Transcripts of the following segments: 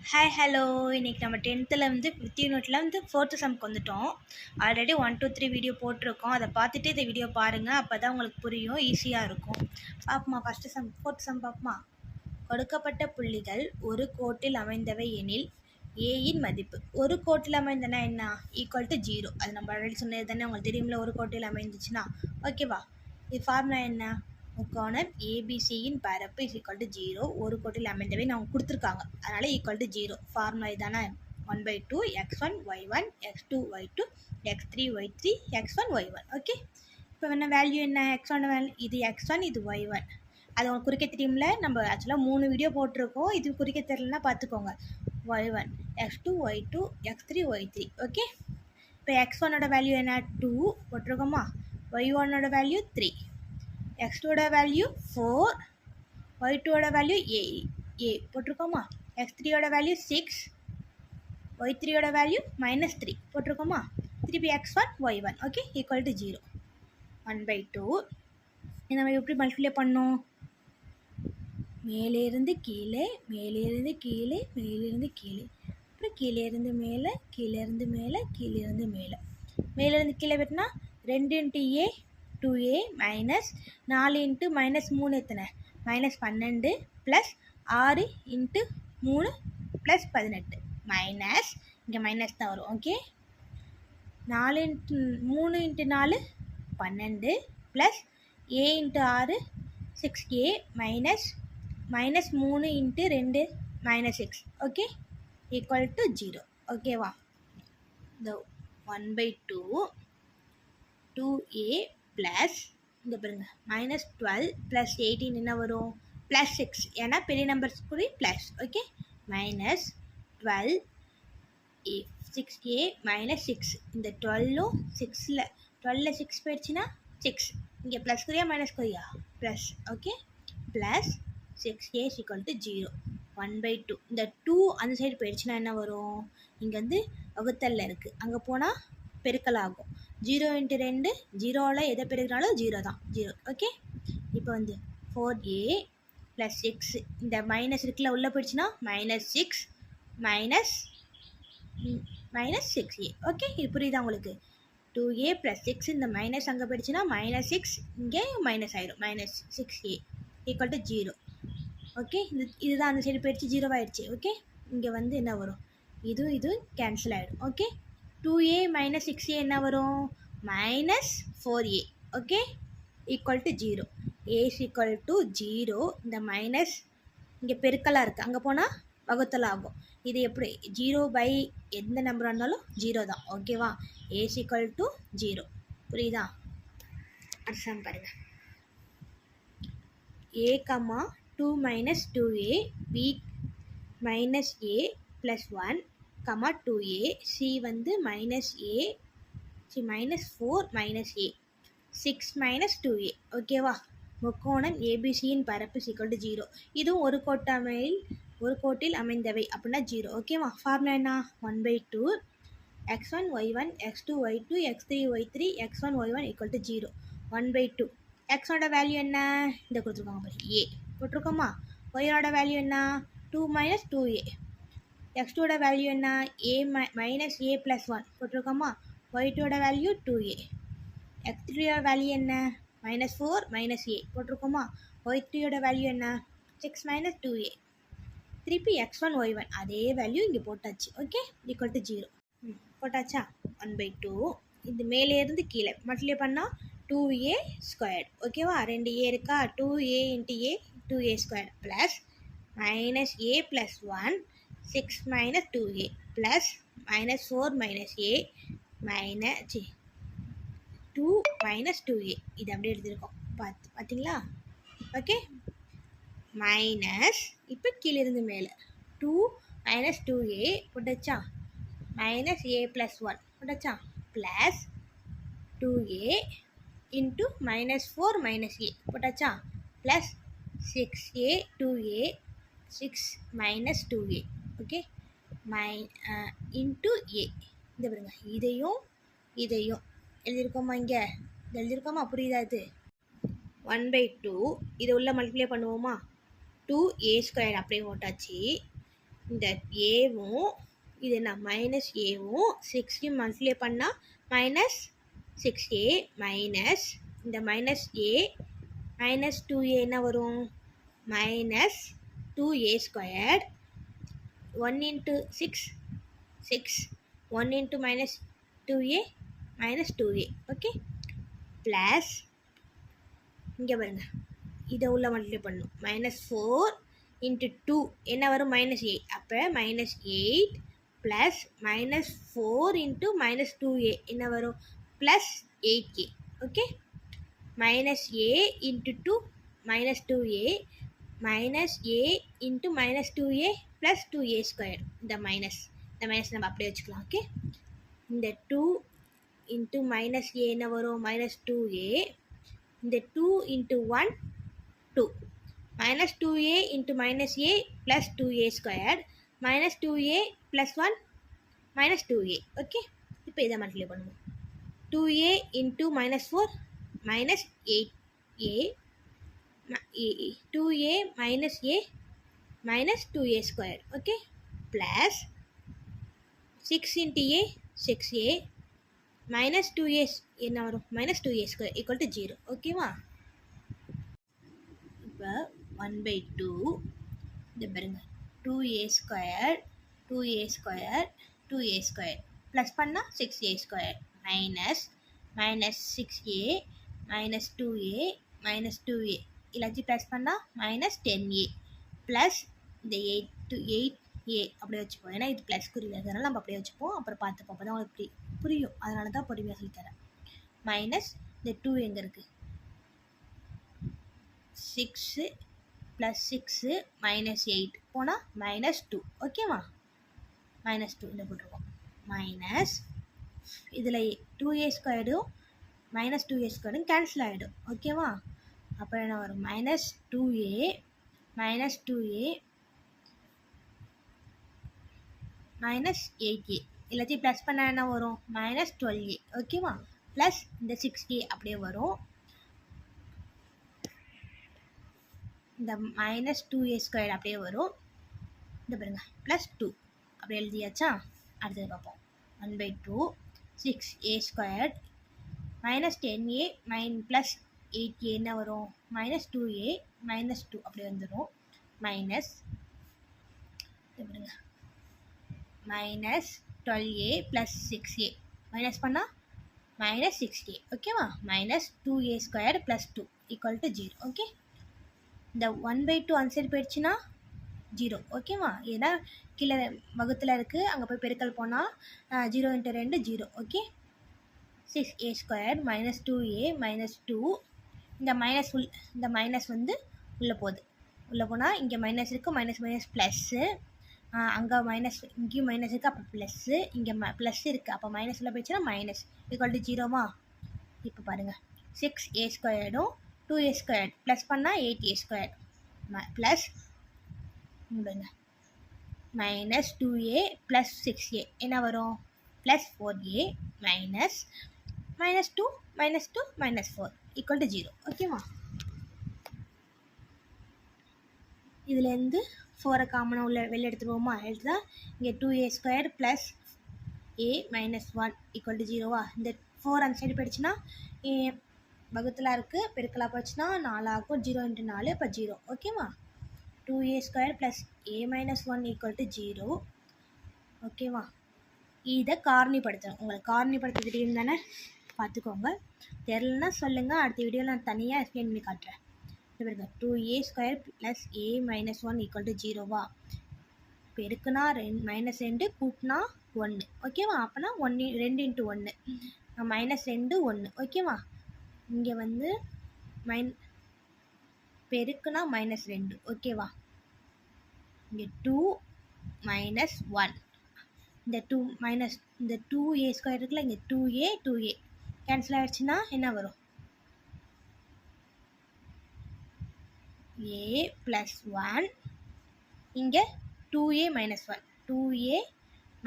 Hi hello இன்றைக்கி நம்ம 10th வந்து வித் யூனிட்டில் வந்து 4th சம்க்கு வந்துட்டோம். ஆல்ரெடி 1 2 3 வீடியோ போட்டிருக்கோம். அதை பார்த்துட்டு இந்த வீடியோ பாருங்கள், அப்போ தான் உங்களுக்கு புரியும், ஈஸியாக இருக்கும். பார்ப்போமா ஃபஸ்ட்டு சம் 4th சம் பார்ப்போமா. கொடுக்கப்பட்ட புள்ளிகள் ஒரு கோட்டில் அமைந்தவை எனில் ஏயின் மதிப்பு. ஒரு கோட்டில் அமைந்தனா என்ன? Equal to 0. அது நம்ம ஆல்ரெடி சொன்னது தானே, உங்களுக்கு தெரியும்ல. ஒரு கோட்டில் அமைந்துச்சுன்னா ஓகேவா. இது ஃபார்முலா என்ன? முக்கோணம் ஏபிசியின் பரப்பு இஸ் ஈக்குவல் டு 0. ஒரு கோட்டில் அமைந்தவை அவங்க கொடுத்துருக்காங்க, அதனால் ஈக்குவல் டு 0. ஃபார்முலா இதானே, 1/2 x1 y1 x2 y2 x3 y3 x1 y1. Okay, இப்போ என்ன வேல்யூ என்ன? x1 வேல்யூ இது x1, இது y1. அது உங்களுக்கு குறிக்க தெரியும்ல. நம்ம ஆக்சுவலாக 3 வீடியோ போட்டிருக்கோம், இது குறிக்க தெரியலன்னா பார்த்துக்கோங்க. y1 x2 y2 x3 y3. Okay, இப்போ x1ஓட வேல்யூ என்ன? 2 போட்டிருக்கோமா. y1ஓட வேல்யூ 3, x2ஓட வேல்யூ 4, y2ஓட வேல்யூ a போட்டிருக்கோமா. x3ஓட வேல்யூ 6, y3ஓட வேல்யூ -3 போட்டிருக்கோமா. திருப்பி x1 y1 okay equal to 0. 1/2 நம்ம எப்படி மல்டிப்ளை பண்ணோம்? மேலேருந்து கீழே, மேலேருந்து கீழே, மேலேருந்து கீழே, அப்புறம் கீழேருந்து மேலே, கீழேருந்து மேலே, கீழேருந்து மேலே. மேலேருந்து கீழே வெட்டினா 2 × a 2a மைனஸ் 4 × -3 எத்தனை? -12 ப்ளஸ் 6 × 3 ப்ளஸ் 18 மைனஸ், இங்கே மைனஸ் தான் வரும். Okay, 3 × 4 12 plus a × 6 6a minus -3 × 2 -6. Okay equal to 0. ஓகேவா. இந்த 1/2 2a ப்ளஸ் இங்கே பாருங்க -12 ப்ளஸ் 18 என்ன வரும்? +6. ஏன்னா பெரிய நம்பர்ஸ் கூட ப்ளஸ். Okay, -12 6a -6. இந்த 12ம் 6ல் 12ல் 6 போயிடுச்சுன்னா 6. இங்கே ப்ளஸ் குறியா மைனஸ் குறியா? ப்ளஸ். Okay, plus 6a = 0. 1/2 இந்த 2 அந்த சைடு போயிடுச்சுன்னா என்ன வரும்? இங்கே வந்து வகுத்தலில் இருக்குது, அங்கே போனால் பெருக்கல் ஆகும். 0 × 2 0ல் எதை பெருக்கினாலும் 0 தான், 0. ஓகே, இப்போ வந்து 4a + 6 இந்த மைனஸ் இருக்குல்ல, உள்ளே போயிடுச்சுன்னா -6 -6a. ஓகே, இது புரியுதா உங்களுக்கு? 2a + 6 இந்த மைனஸ் அங்கே போயிடுச்சுன்னா -6, இங்கே மைனஸ் ஆயிடும், -6a = 0. ஓகே, இதுதான் அந்த சைடு போயிடுச்சு, 0 ஆயிடுச்சு. ஓகே, இங்கே வந்து என்ன வரும்? இதுவும் கேன்சல் ஆகிடும். ஓகே, 2a - 6a என்ன வரும்? -4a. Okay equal to 0. a = 0. இந்த மைனஸ் இங்கே பெருக்கலாக இருக்குது, அங்கே போனால் வகுத்தல் ஆகும். இது எப்படி? 0 எந்த நம்பராக இருந்தாலும் 0 தான். ஓகேவா. a = 0. புரியுதா? அடுத்த பாருங்க. a, 2 - 2a b -a + 1, 2a c வந்து -a -4 -a 6 - 2a. ஓகேவா. முக்கோணம் ஏபிசியின் பரப்பு = 0. இதுவும் ஒரு கோட்டில் அமைந்தவை அப்படின்னா 0. ஓகேவா. ஃபார்முலா என்ன? 1/2 x1 y1 x2 y2 x3 y3 x1 y1 = 0. 1/2 x1ஓட value என்ன? இந்த கொடுத்துருக்காங்க பாரு, a போட்டிருக்கோமா. y1ஓட வேல்யூ என்ன? 2 - 2a. x2ஓட வேல்யூ என்ன? a -a + 1 போட்டிருக்கோமா. y2ஓட வேல்யூ 2a. x3ஓட வேல்யூ என்ன? -4 -a போட்டிருக்கோமா. y3ஓட வேல்யூ என்ன? 6 - 2a. திருப்பி x1 y1 அதே வேல்யூ இங்கே போட்டாச்சு. ஓகே ஈக்குவல் டு 0 போட்டாச்சா. 1/2 இது மேலே இருந்து கீழே மல்டிப்ளை பண்ணால் 2a². ஓகேவா. 2a இருக்கா, 2a × a 2a² plus -a + 1 6 - 2a plus -4 -a 2 - 2a. இது அப்படியே எடுத்துருக்கோம், பார்த்தீங்களா. ஓகே, மைனஸ் இப்போ கீழிருந்து மேலே 2 - 2a போட்டாச்சா, -a + 1 போட்டாச்சா, ப்ளஸ் 2a × -4 -a போட்டாச்சா, plus 6a 2a 6 - 2a. Okay, into a. இந்த பாருங்க, இதையும் எழுதியிருக்கோமா, இங்கே எழுதியிருக்கோமா. புரியுதா? இது 1/2 இதை உள்ள மல்டிப்ளை பண்ணுவோமா. 2a² அப்படியே போட்டாச்சு. இந்த ஏவும் இது என்ன மைனஸ் ஏவும் 6 மல்டிப்ளை பண்ணால் மைனஸ் 6a மைனஸ் இந்த மைனஸ் ஏ மைனஸ் 2a என்ன வரும் minus 2a squared 1 into 6 6 1 into minus 2a minus 2a okay plus இங்கே பாருங்க இதை உள்ள மல்டிப்ளை பண்ணணும் மைனஸ் 4 இன்ட்டு 2 என்ன வரும் மைனஸ் 8 அப்போ minus 8 plus minus 4 into minus 2a என்ன வரும் plus 8a okay minus a into 2 minus 2a minus a into minus 2a plus 2a square இந்த மைனஸ் நம்ம அப்படியே வச்சுக்கலாம் ஓகே இந்த 2 இன்ட்டு மைனஸ் a என்ன வரும் மைனஸ் 2a இந்த 2 into 1 2 minus 2a into minus a plus 2a squared minus 2a plus 1 minus 2a okay இப்போ இதை மல்டிப்ளை பண்ணுவோம் 2a into minus 4 minus 8a 2a minus a minus 2a squared okay plus 6 into a 6a minus 2a என்ன வரும் minus 2a squared equal to 0 ஓகேவா இப்போ 1/2 இது பாருங்க 2a square 2a square 2a square plus பண்ணால் 6a square minus minus 6a minus 2a minus 2a எல்லாத்தையும் plus பண்ணால் minus 10a plus இந்த 8a அப்படியே வச்சுப்போம் ஏன்னா இது ப்ளஸ் குறி அதனால் நம்ம அப்படியே வச்சுப்போம் அப்புறம் பார்த்துப்போம் அப்போ தான் உங்களுக்கு புரியும் அதனால தான் பொறுமையாக சொல்லித்தரேன் மைனஸ் இந்த 2 எங்கே இருக்குது 6 plus 6 minus 8 போனால் minus 2 ஓகேவா minus 2 இந்த போட்டிருக்கோம் minus இதில் 2a ஸ்கொயர்டும் minus 2a ஸ்கொயர்டும் கேன்சல் ஆகிடும் ஓகேவா அப்புறம் என்ன வரும் minus 2a minus 2a minus 8a எல்லாத்தையும் ப்ளஸ் பண்ணால் என்ன வரும் minus 12a ஓகேவா ப்ளஸ் இந்த 6a அப்படியே வரும் இந்த மைனஸ் 2a ஸ்கொயர் அப்படியே வரும் இந்த பாருங்க ப்ளஸ் 2 அப்படியே எழுதியாச்சா அடுத்தது பார்ப்போம் 1/2 6a square minus 10a plus 8a என்ன வரும் மைனஸ் 2a மைனஸ் 2 அப்படியே வந்துடும் மைனஸ் பாருங்க minus 12a plus 6a minus பண்ணால் மைனஸ் 6a ஓகேவா minus 2a square plus 2 equal to 0 okay இந்த 1/2 ஆன்சர் போயிடுச்சுன்னா 0 ஓகேவா ஏன்னா கீழே வகுத்தில் இருக்குது அங்கே போய் பெருக்கல் போனால் 0 × 2 0 okay 6a square minus 2a minus 2 இந்த மைனஸ் வந்து உள்ளே போகுது உள்ளே போனால் இங்கே மைனஸ் இருக்குது மைனஸ் மைனஸ் ப்ளஸ்ஸு அங்கே மைனஸ் இங்கேயும் மைனஸ் இருக்குது அப்போ ப்ளஸ்ஸு இங்கே ப்ளஸ் இருக்குது அப்போ மைனஸ் உள்ள போயிடுச்சுன்னா மைனஸ் ஈக்குவல் டு 0வா இப்போ பாருங்கள் 6a ஸ்கொயர்டும் 2a ஸ்கொயர் ப்ளஸ் பண்ணால் 8a square plus minus 2a plus 6a என்ன வரும் plus 4a minus minus 2 minus 2 minus 4 equal to 0 ஓகேவா இதுலேருந்து 4 காமனாக உள்ள வெளில எடுத்துருவோமா எடுத்துதான் இங்கே 2a square plus a minus 1 equal to 0வா இந்த 4 அந்த சைடு போயிடுச்சுன்னா வகுத்தில் இருக்குது பெருக்கலாக போச்சுன்னா 4 ஆகும் 0 × 4 இப்போ 0 ஓகேவா 2a square plus a minus 1 equal to 0 ஓகேவா இதை காரணிப்படுத்தணும் உங்களுக்கு காரணிப்படுத்த தெரியும் தானே பார்த்துக்கோங்க தெரிலன்னா சொல்லுங்கள் அடுத்த வீடியோவில் நான் தனியாக எக்ஸ்பிளைன் பண்ணி காட்டுறேன் பாருங்க 2a square plus a minus 1 equal to 0வா பெருக்குனா மைனஸ் 2 கூட்டினா 1 ஓகேவா அப்போனா 2 × 1 மைனஸ் 2 1 ஓகேவா இங்கே வந்து பெருக்குனா மைனஸ் 2 ஓகேவா இங்கே 2 மைனஸ் 1 இந்த 2 மைனஸ் இந்த 2a ஸ்கொயர் இருக்குல்ல இங்கே 2a கேன்சல் ஆகிடுச்சுன்னா என்ன வரும் a ப்ளஸ் 1 இங்கே 2a மைனஸ் 1 2a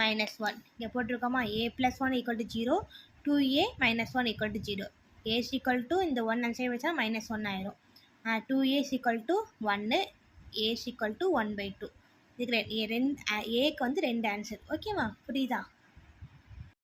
மைனஸ் 1 இங்கே போட்டிருக்கோமா a plus 1 equal to 0 2a minus 1 equal to 0 a is equal to இந்த 1 அந்த சைடு வச்சா மைனஸ் 1 ஆயிரும் 2a is equal to 1 a is equal to 1/2 இதுக்கு ஏக்கு வந்து 2 ஆன்சர். ஓகேவா? புரியுதா?